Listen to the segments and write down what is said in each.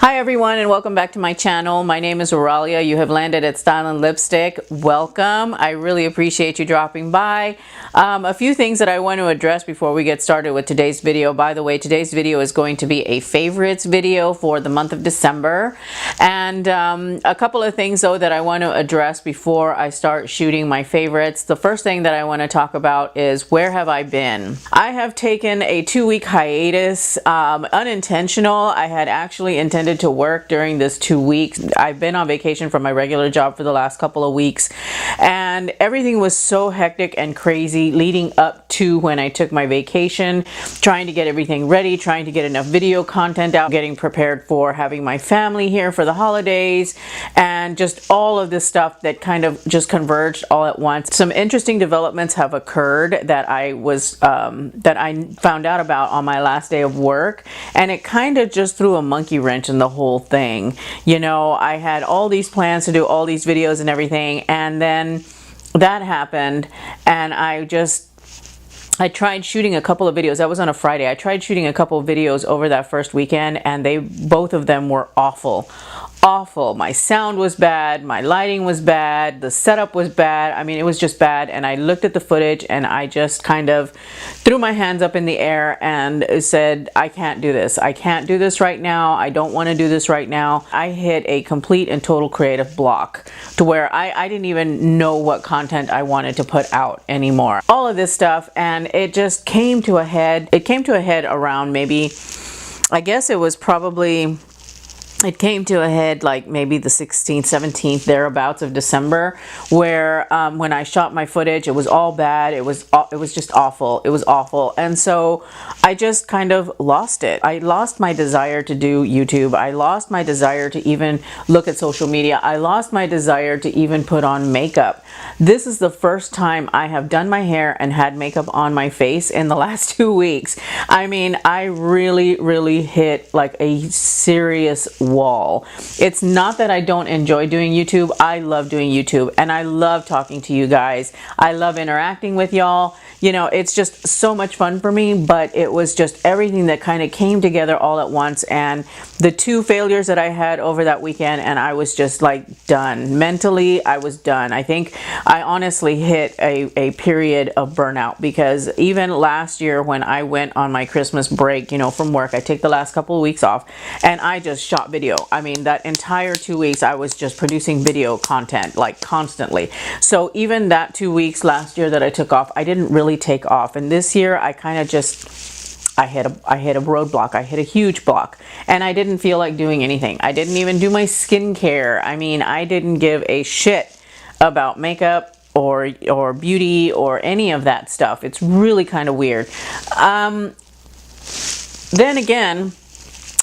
Hi everyone and welcome back to my channel. My name is Aurelia. You have landed at Style and Lipstick. Welcome. I really appreciate you dropping by. A few things that I want to address before we get started with today's video. By the way, today's video is going to be a favorites video for the month of December. And a couple of things though that I want to address before I start shooting my favorites. The first thing that I want to talk about is where have I been? I have taken a 2-week hiatus, unintentional. I had actually intended to work during this 2 weeks. I've been on vacation from my regular job for the last couple of weeks, and everything was so hectic and crazy leading up to when I took my vacation, trying to get everything ready, trying to get enough video content out, getting prepared for having my family here for the holidays, and just all of this stuff that kind of just converged all at once. Some interesting developments have occurred that I found out about on my last day of work, and it kind of just threw a monkey wrench in the whole thing. You know, I had all these plans to do all these videos and everything, and then that happened, and I tried shooting a couple of videos. That was on a Friday. I tried shooting a couple of videos over that first weekend, and both of them were awful. My sound was bad, my lighting was bad, the setup was bad. I mean, it was just bad, and I looked at the footage and I just kind of threw my hands up in the air and said, I can't do this. I can't do this right now. I don't want to do this right now. I hit a complete and total creative block to where I didn't even know what content I wanted to put out anymore. All of this stuff, and it just came to a head. It came to a head around maybe, I guess it came to a head like maybe the 16th, 17th, thereabouts of December, where when I shot my footage, it was all bad. It was just awful. It was awful. And so I just kind of lost it. I lost my desire to do YouTube. I lost my desire to even look at social media. I lost my desire to even put on makeup. This is the first time I have done my hair and had makeup on my face in the last 2 weeks. I mean, I really hit like a serious wall. It's not that I don't enjoy doing YouTube. I love doing YouTube, and I love talking to you guys. I love interacting with y'all. You know, it's just so much fun for me, but it was just everything that kind of came together all at once, and the 2 failures that I had over that weekend, and I was just like done. Mentally, I was done. I think I honestly hit a period of burnout, because even last year when I went on my Christmas break, you know, from work, I take the last couple of weeks off, and I just shot video. I mean, that entire 2 weeks I was just producing video content like constantly. So even that 2 weeks last year that I took off, I didn't really take off. And this year I kind of just I hit a roadblock. I hit a huge block, and I didn't feel like doing anything. I didn't even do my skincare. I mean, I didn't give a shit about makeup or beauty or any of that stuff. It's really kind of weird. Then again,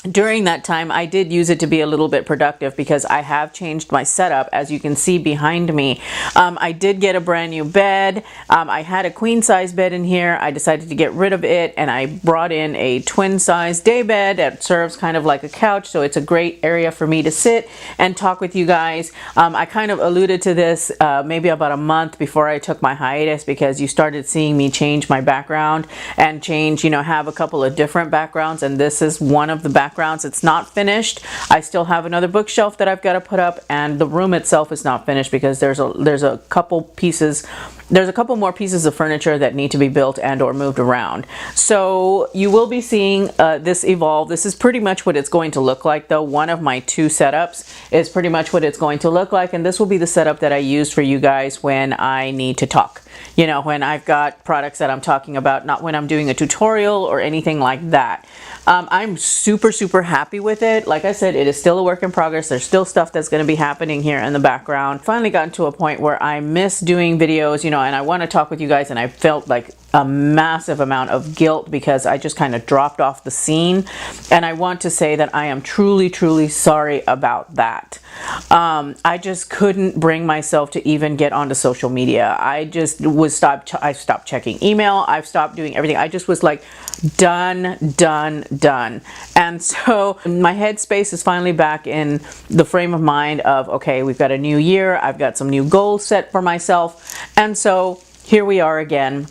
during that time, I did use it to be a little bit productive, because I have changed my setup, as you can see behind me. I did get a brand new bed. I had a queen size bed in here. I decided to get rid of it, and I brought in a twin size day bed that serves kind of like a couch, so it's a great area for me to sit and talk with you guys. I kind of alluded to this maybe about a month before I took my hiatus, because you started seeing me change my background and change, you know, have a couple of different backgrounds, and this is one of the backgrounds. It's not finished. I still have another bookshelf that I've got to put up, and the room itself is not finished, because there's a couple more pieces of furniture that need to be built and or moved around. So you will be seeing this evolve. This is pretty much what it's going to look like, though. One of my 2 setups is pretty much what it's going to look like, and this will be the setup that I use for you guys when I need to talk. You know, when I've got products that I'm talking about, not when I'm doing a tutorial or anything like that. I'm super happy with it. Like I said, it is still a work in progress. There's still stuff that's going to be happening here in the background. Finally gotten to a point where I miss doing videos, you know, and I want to talk with you guys, and I felt like a massive amount of guilt because I just kind of dropped off the scene, and I want to say that I am truly sorry about that. I just couldn't bring myself to even get onto social media. I stopped checking email. I've stopped doing everything. I just was like done. And so my headspace is finally back in the frame of mind of, okay, we've got a new year. I've got some new goals set for myself, and so here we are again.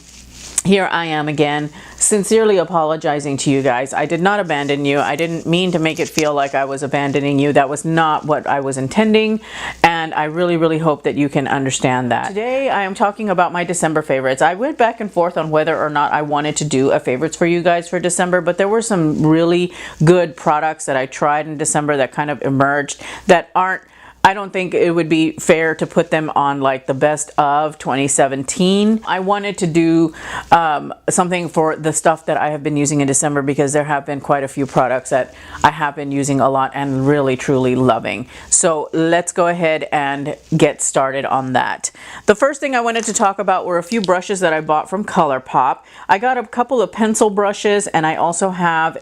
here I am again, sincerely apologizing to you guys. I did not abandon you. I didn't mean to make it feel like I was abandoning you. That was not what I was intending, and I really, really hope that you can understand that. Today, I am talking about my December favorites. I went back and forth on whether or not I wanted to do a favorites for you guys for December, but there were some really good products that I tried in December that kind of emerged that aren't, I don't think it would be fair to put them on like the best of 2017. I wanted to do something for the stuff that I have been using in December, because there have been quite a few products that I have been using a lot and really truly loving. So let's go ahead and get started on that. The first thing I wanted to talk about were a few brushes that I bought from Colourpop. I got a couple of pencil brushes, and I also have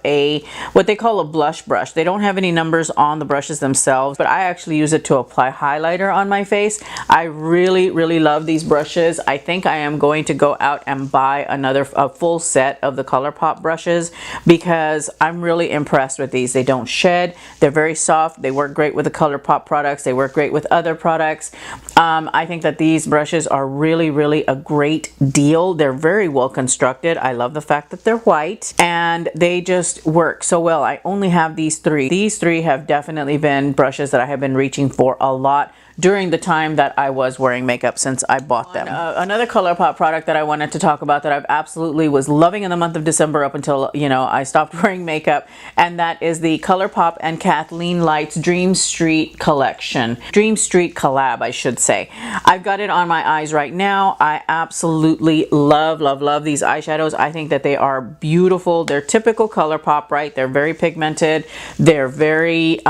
what they call a blush brush. They don't have any numbers on the brushes themselves, but I actually use it to apply highlighter on my face. I really, really love these brushes. I think I am going to go out and buy a full set of the Colourpop brushes, because I'm really impressed with these. They don't shed. They're very soft. They work great with the Colourpop products. They work great with other products. I think that these brushes are really, really a great deal. They're very well constructed. I love the fact that they're white, and they just work so well. I only have these three. These three have definitely been brushes that I have been reaching for a lot during the time that I was wearing makeup since I bought them. Another Colourpop product that I wanted to talk about that I've absolutely was loving in the month of December up until, you know, I stopped wearing makeup, and that is the Colourpop and Kathleen Light's Dream Street collection. Dream Street collab, I should say. I've got it on my eyes right now. I absolutely love, love, love these eyeshadows. I think that they are beautiful. They're typical Colourpop, right? They're very pigmented. They're very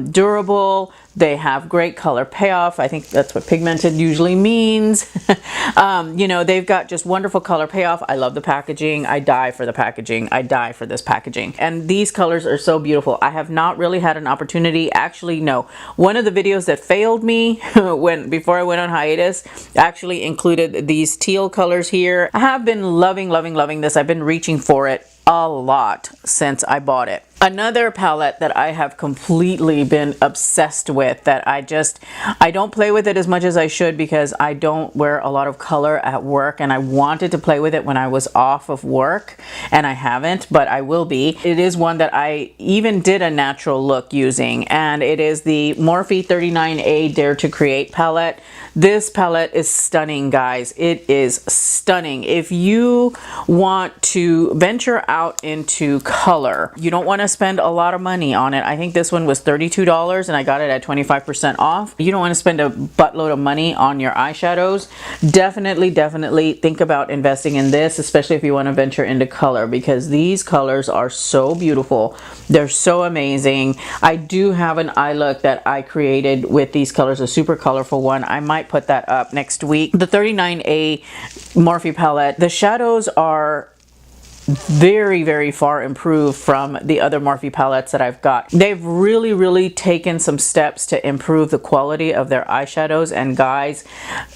durable. They have great color payoff. I think that's what pigmented usually means. You know, they've got just wonderful color payoff. I love the packaging. I die for the packaging. I die for this packaging. And these colors are so beautiful. I have not really had an opportunity. Actually, no. One of the videos that failed me before I went on hiatus actually included these teal colors here. I have been loving, loving, loving this. I've been reaching for it a lot since I bought it. Another palette that I have completely been obsessed with, that I don't play with it as much as I should, because I don't wear a lot of color at work, and I wanted to play with it when I was off of work, and I haven't, but I will be. It is one that I even did a natural look using, and it is the Morphe 39A Dare to Create palette. This palette is stunning, guys. It is stunning. If you want to venture out into color, you don't want to spend a lot of money on it. I think this one was $32 and I got it at 25% off. You don't want to spend a buttload of money on your eyeshadows. Definitely, definitely think about investing in this, especially if you want to venture into color, because these colors are so beautiful. They're so amazing. I do have an eye look that I created with these colors, a super colorful one. I might put that up next week. The 39A Morphe palette, the shadows are very, very far improved from the other Morphe palettes that I've got. They've really, really taken some steps to improve the quality of their eyeshadows, and guys,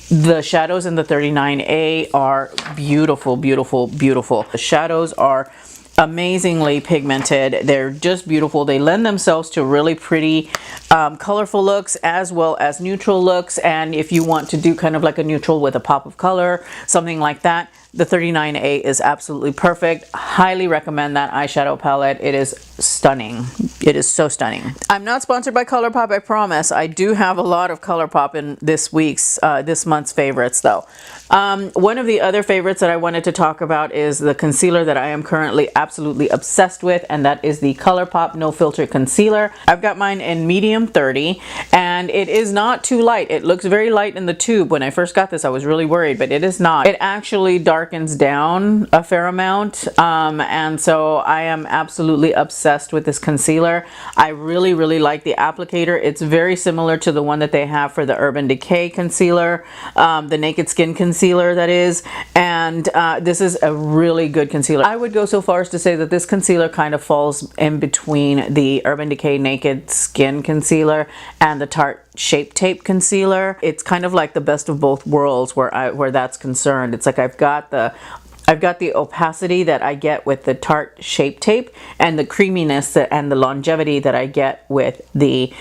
the shadows in the 39A are beautiful, beautiful, beautiful. The shadows are amazingly pigmented. They're just beautiful. They lend themselves to really pretty colorful looks as well as neutral looks, and if you want to do kind of like a neutral with a pop of color, something like that, the 39A is absolutely perfect. Highly recommend that eyeshadow palette. It is stunning. It is so stunning. I'm not sponsored by Colourpop, I promise. I do have a lot of Colourpop in this month's favorites though. One of the other favorites that I wanted to talk about is the concealer that I am currently absolutely obsessed with, and that is the Colourpop No Filter Concealer. I've got mine in medium 30, and it is not too light. It looks very light in the tube. When I first got this, I was really worried, but it is not. It actually darkens down a fair amount, and so I am absolutely obsessed with this concealer. I really, really like the applicator. It's very similar to the one that they have for the Urban Decay concealer, the Naked Skin concealer that is, and this is a really good concealer. I would go so far as to say that this concealer kind of falls in between the Urban Decay Naked Skin concealer and the Tarte Shape Tape concealer. It's kind of like the best of both worlds where that's concerned. It's like I've got the opacity that I get with the Tarte Shape Tape and the creaminess and the longevity that I get with the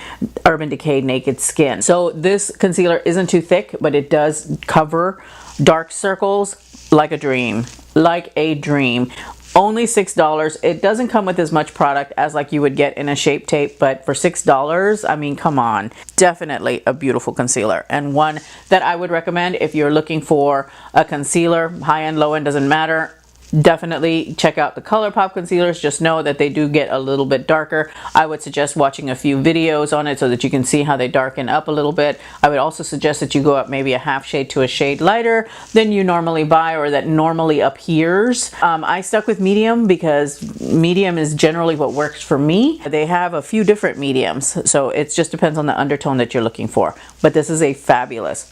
Urban Decay Naked Skin. So this concealer isn't too thick, but it does cover dark circles like a dream. like a dream. Only $6. It doesn't come with as much product as like you would get in a Shape Tape, but for $6, I mean, come on. Definitely a beautiful concealer, and one that I would recommend if you're looking for a concealer. High end, low end, doesn't matter. Definitely check out the Colourpop concealers. Just know that they do get a little bit darker. I would suggest watching a few videos on it so that you can see how they darken up a little bit. I would also suggest that you go up maybe a half shade to a shade lighter than you normally buy, or that normally appears. I stuck with medium because medium is generally what works for me. They have a few different mediums, so it just depends on the undertone that you're looking for. But this is a fabulous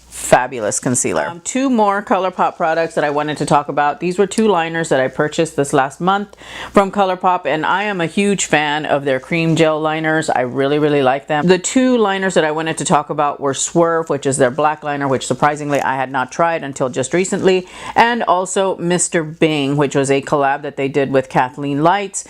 concealer. Two more Colourpop products that I wanted to talk about. These were two liners that I purchased this last month from Colourpop, and I am a huge fan of their cream gel liners. I really like them. The two liners that I wanted to talk about were Swerve, which is their black liner, which surprisingly I had not tried until just recently, and also Mr. Bing, which was a collab that they did with Kathleen Lights.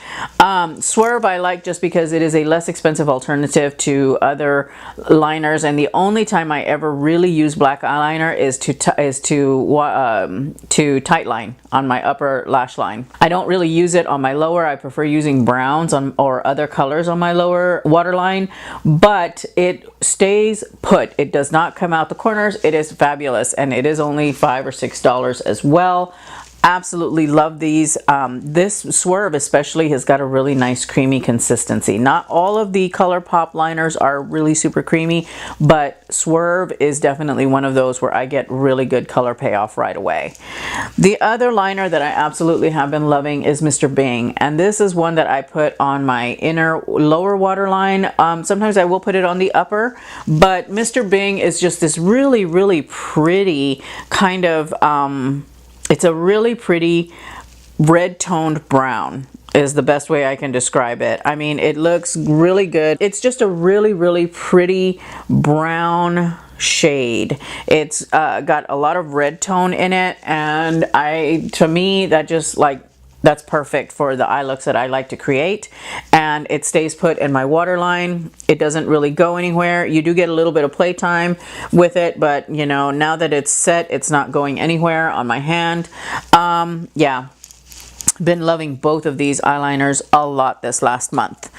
Swerve I like just because it is a less expensive alternative to other liners, and the only time I ever really use black eyeliner is to tight line on my upper lash line. I don't really use it on my lower. I prefer using browns or other colors on my lower waterline, but it stays put. It does not come out the corners. It is fabulous, and it is only $5 or $6 as well. Absolutely love these. This Swerve especially has got a really nice creamy consistency. Not all of the Colourpop liners are really super creamy, but Swerve is definitely one of those where I get really good color payoff right away. The other liner that I absolutely have been loving is Mr. Bing, and this is one that I put on my inner lower waterline. Sometimes I will put it on the upper, but Mr. Bing is just this really pretty kind of it's a really pretty red toned brown is the best way I can describe it. I mean, it looks really good. It's just a really pretty brown shade. It's got a lot of red tone in it, and to me that just that's perfect for the eye looks that I like to create, and it stays put in my waterline. It doesn't really go anywhere. You do get a little bit of playtime with it, but you know, now that it's set, it's not going anywhere on my hand. Yeah, been loving both of these eyeliners a lot this last month.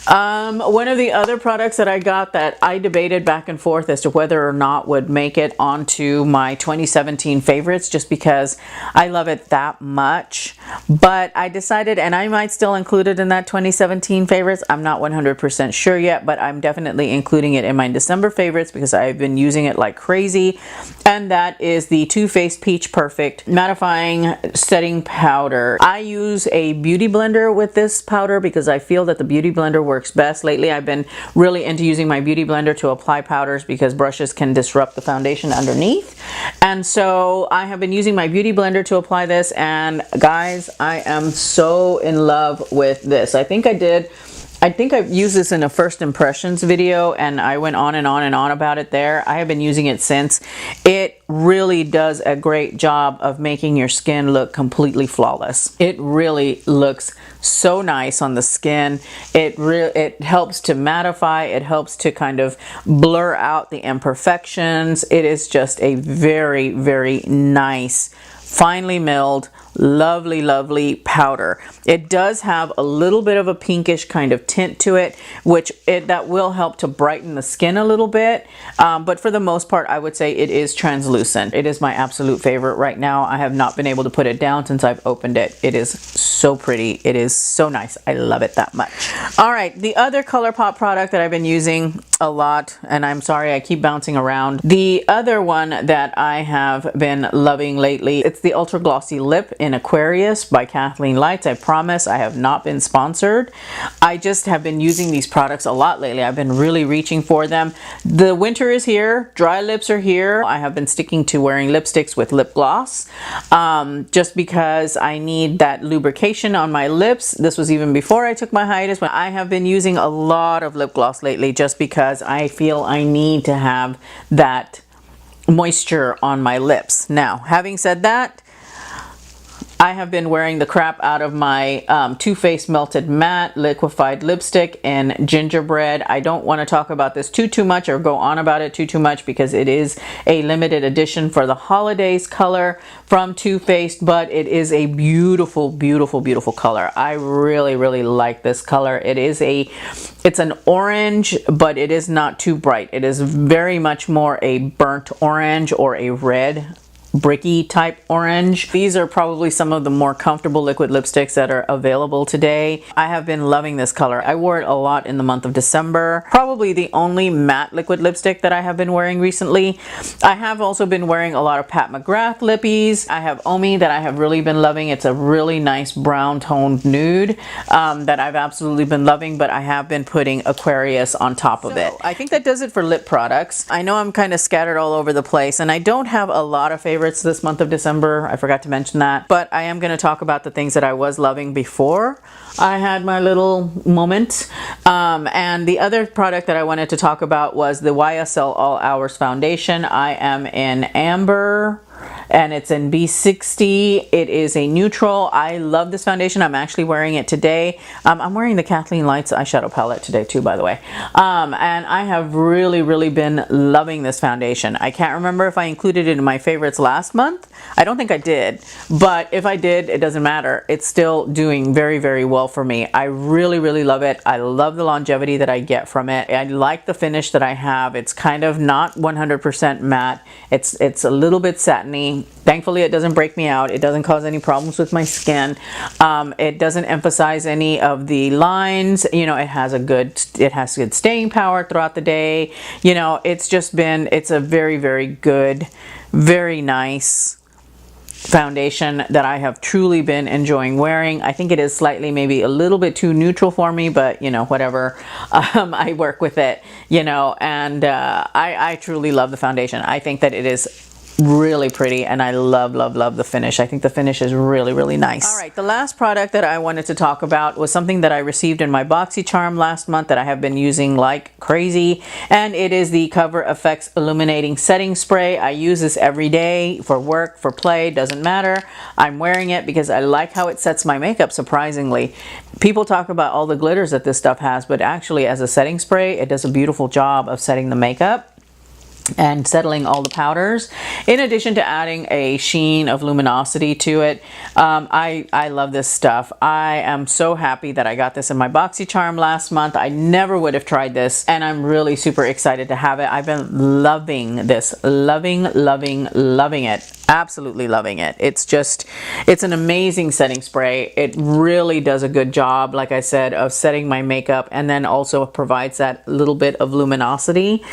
One of the other products that I got that I debated back and forth as to whether or not would make it onto my 2017 favorites, just because I love it that much, but I decided, and I might still include it in that 2017 favorites. I'm not 100% sure yet, but I'm definitely including it in my December favorites because I've been using it like crazy, and that is the Too Faced Peach Perfect Mattifying Setting Powder. I use a beauty blender with this powder because I feel that the beauty blender works best. Lately I've been really into using my beauty blender to apply powders because brushes can disrupt the foundation underneath, and so I have been using my beauty blender to apply this, and guys, I am so in love with this. I think I've used this in a first impressions video, and I went on and on about it there. I have been using it since. It really does a great job of making your skin look completely flawless. It really looks so nice on the skin. It helps to mattify. It helps to kind of blur out the imperfections. It is just a very nice, finely milled, lovely powder. It does have a little bit of a pinkish kind of tint to it, which that will help to brighten the skin a little bit, but for the most part I would say it is translucent. It is my absolute favorite right now. I have not been able to put it down since I've opened it. It is so pretty. It is so nice. I love it that much. All right, the other Colourpop product that I've been using a lot, and I'm sorry I keep bouncing around, the other one that I have been loving lately, it's the Ultra Glossy Lip in Aquarius by Kathleen Lights. I promise I have not been sponsored. I just have been using these products a lot lately. I've been really reaching for them. The winter is here. Dry lips are here. I have been sticking to wearing lipsticks with lip gloss just because I need that lubrication on my lips. This was even before I took my hiatus, but I have been using a lot of lip gloss lately just because I feel I need to have that moisture on my lips. Now, having said that, I have been wearing the crap out of my Too Faced Melted Matte Liquefied Lipstick in Gingerbread. I don't want to talk about this too much or go on about it too much because it is a limited edition for the holidays color from Too Faced, but it is a beautiful, beautiful, beautiful color. I really like this color. It's an orange, but it is not too bright. It is very much more a burnt orange or a red bricky type orange. These are probably some of the more comfortable liquid lipsticks that are available today. I have been loving this color. I wore it a lot in the month of December. Probably the only matte liquid lipstick that I have been wearing recently. I have also been wearing a lot of Pat McGrath lippies. I have Omi that I have really been loving. It's a really nice brown toned nude that I've absolutely been loving, but I have been putting Aquarius on top of it. I think that does it for lip products. I know I'm kind of scattered all over the place and I don't have a lot of favorites this month of December. I forgot to mention that, but I am going to talk about the things that I was loving before I had my little moment. And the other product that I wanted to talk about was the YSL All Hours Foundation. I am in Amber and it's in B60. It is a neutral. I love this foundation. I'm actually wearing it today. I'm wearing the Kathleen Lights eyeshadow palette today too, by the way. And I have really been loving this foundation. I can't remember if I included it in my favorites last month. I don't think I did, but if I did, it doesn't matter. It's still doing very well for me. I really love it. I love the longevity that I get from it. I like the finish that I have. It's kind of not 100% matte. It's a little bit satiny. Thankfully, it doesn't break me out. It doesn't cause any problems with my skin. It doesn't emphasize any of the lines. You know, it has good staying power throughout the day. You know, it's a very good, very nice foundation that I have truly been enjoying wearing. I think it is slightly maybe a little bit too neutral for me, but you know, whatever. I work with it, you know, and I truly love the foundation. I think that it is really pretty and I love the finish. I think the finish is really nice. All right, the last product that I wanted to talk about was something that I received in my BoxyCharm last month that I have been using like crazy, and it is the Cover FX Illuminating Setting Spray. I use this every day for work, for play, doesn't matter. I'm wearing it because I like how it sets my makeup, surprisingly. People talk about all the glitters that this stuff has, but actually as a setting spray, it does a beautiful job of setting the makeup and settling all the powders, in addition to adding a sheen of luminosity to it. I love this stuff. I am so happy that I got this in my BoxyCharm last month. I never would have tried this, and I'm really super excited to have it. I've been loving this, loving it. Absolutely loving it. It's an amazing setting spray. It really does a good job, like I said, of setting my makeup, and then also provides that little bit of luminosity.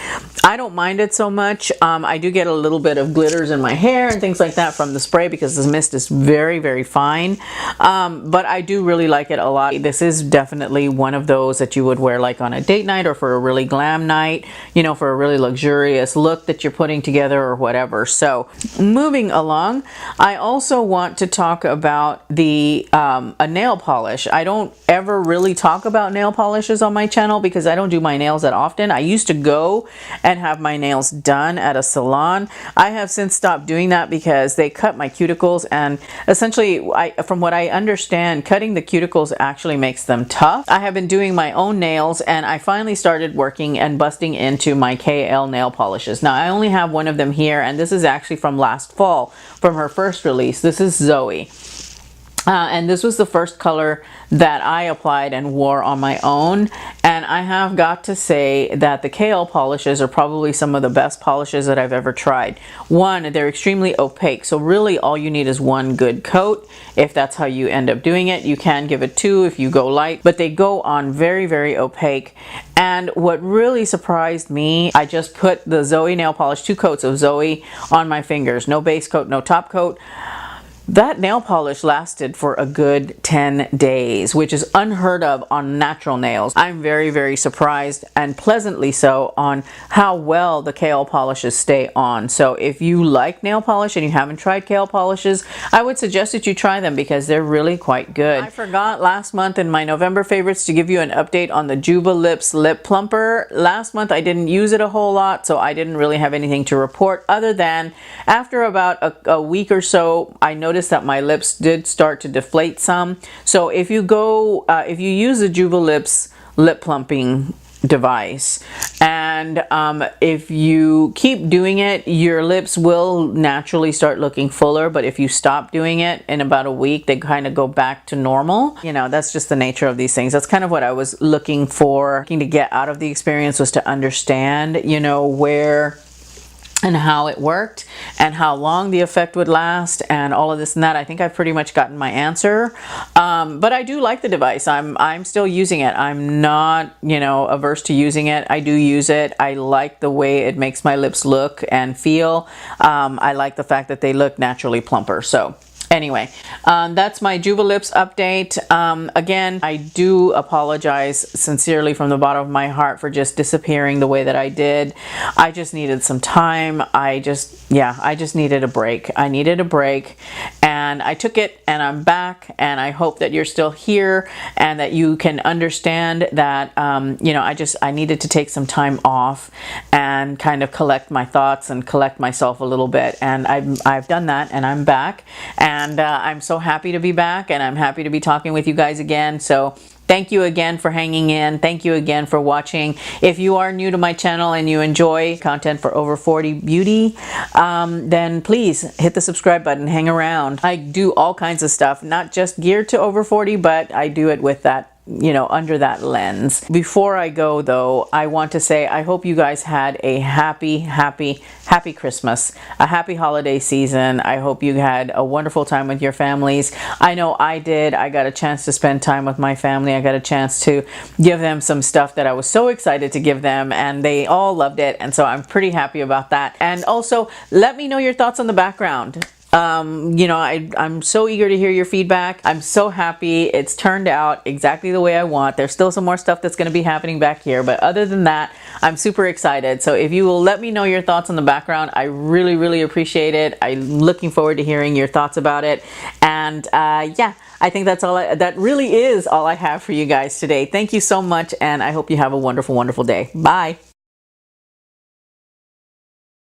I don't mind it so much. I do get a little bit of glitters in my hair and things like that from the spray because the mist is very fine. But I do really like it a lot. This is definitely one of those that you would wear like on a date night or for a really glam night, you know, for a really luxurious look that you're putting together or whatever. So moving along, I also want to talk about a nail polish. I don't ever really talk about nail polishes on my channel because I don't do my nails that often. I used to go and have my nails done at a salon. I have since stopped doing that because they cut my cuticles, and essentially, from what I understand, cutting the cuticles actually makes them tough. I have been doing my own nails, and I finally started working and busting into my KL nail polishes. Now, I only have one of them here, and this is actually from last fall, from her first release. This is Zoe. And this was the first color that I applied and wore on my own, and I have got to say that the KL polishes are probably some of the best polishes that I've ever tried. One, they're extremely opaque, so really all you need is one good coat. If that's how you end up doing it, you can give it two if you go light, but they go on very opaque. And what really surprised me, I just put the Zoe nail polish, 2 coats of Zoe on my fingers, no base coat, no top coat. That nail polish lasted for a good 10 days, which is unheard of on natural nails. I'm very surprised, and pleasantly so, on how well the KL polishes stay on. So if you like nail polish and you haven't tried KL polishes, I would suggest that you try them because they're really quite good. I forgot last month in my November favorites to give you an update on the Juba Lips Lip Plumper. Last month I didn't use it a whole lot, so I didn't really have anything to report other than after about a week or so, I noticed noticed that my lips did start to deflate some. So if you go, if you use the Juvelips lip plumping device, and if you keep doing it, your lips will naturally start looking fuller. But if you stop doing it in about a week, they kind of go back to normal. You know, that's just the nature of these things. That's kind of what I was looking to get out of the experience, was to understand, you know, where and how it worked and how long the effect would last and all of this and that. I think I've pretty much gotten my answer. But I do like the device. I'm still using it. I'm not, you know, averse to using it. I do use it. I like the way it makes my lips look and feel. I like the fact that they look naturally plumper. So anyway, that's my Juvelips update. Again, I do apologize sincerely from the bottom of my heart for just disappearing the way that I did. I just needed some time. I just needed a break. I needed a break, and I took it, and I'm back, and I hope that you're still here and that you can understand that, you know, I needed to take some time off and kind of collect my thoughts and collect myself a little bit. And I've done that, and I'm back. And I'm so happy to be back, and I'm happy to be talking with you guys again. So thank you again for hanging in. Thank you again for watching. If you are new to my channel and you enjoy content for over 40 beauty, then please hit the subscribe button, hang around. I do all kinds of stuff, not just geared to over 40, but I do it with that, you know, under that lens. Before I go though, I want to say I hope you guys had a happy Christmas, a happy holiday season. I hope you had a wonderful time with your families. I know I did. I got a chance to spend time with my family. I got a chance to give them some stuff that I was so excited to give them, and they all loved it. And so I'm pretty happy about that. And also, let me know your thoughts on the background. You know, I'm so eager to hear your feedback. I'm so happy it's turned out exactly the way I want. There's still some more stuff that's going to be happening back here, but other than that, I'm super excited. So if you will let me know your thoughts on the background, I really appreciate it. I'm looking forward to hearing your thoughts about it. And yeah, I think that's all. That really is all I have for you guys today. Thank you so much, and I hope you have a wonderful day. Bye.